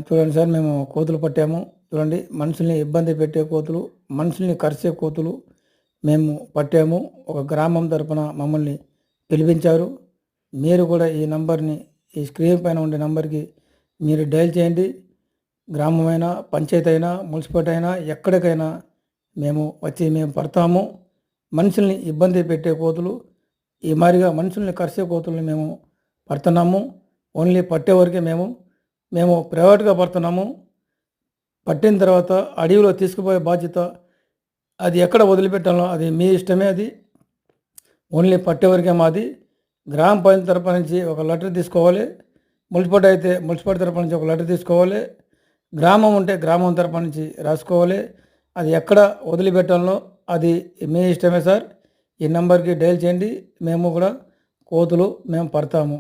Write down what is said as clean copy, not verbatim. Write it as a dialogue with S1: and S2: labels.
S1: చూడండి సార్, మేము కోతులు పట్టాము. చూడండి, మనుషుల్ని ఇబ్బంది పెట్టే కోతులు, మనుషుల్ని కరిసే కోతులు మేము పట్టాము. ఒక గ్రామం తరపున మమ్మల్ని పిలిపించారు. మీరు కూడా ఈ నంబర్ని, ఈ స్క్రీన్ పైన ఉండే నంబర్కి మీరు డయల్ చేయండి. గ్రామమైనా, పంచాయతీ అయినా, మున్సిపాలిటీ అయినా, ఎక్కడికైనా మేము పడతాము. మనుషుల్ని ఇబ్బంది పెట్టే కోతులు, ఈ మాదిరిగా మనుషుల్ని కరిసే కోతుల్ని మేము పడుతున్నాము. ఓన్లీ పట్టే వరకే మేము ప్రైవేట్గా పడుతున్నాము. పట్టిన తర్వాత అడవిలో తీసుకుపోయే బాధ్యత, అది ఎక్కడ వదిలిపెట్టాలో అది మీ ఇష్టమే. అది ఓన్లీ పట్టే వరకే మాది. గ్రామ పంచాయతీ తరపు నుంచి ఒక లెటర్ తీసుకోవాలి. మున్సిపాలిటీ అయితే మున్సిపాలిటీ తరపు నుంచి ఒక లెటర్ తీసుకోవాలి. గ్రామం ఉంటే గ్రామం తరపు నుంచి రాసుకోవాలి. అది ఎక్కడ వదిలిపెట్టాలో అది మీ ఇష్టమే సార్. ఈ నెంబర్కి డయల్ చేయండి. మేము కూడా కోతులు మేము పడతాము.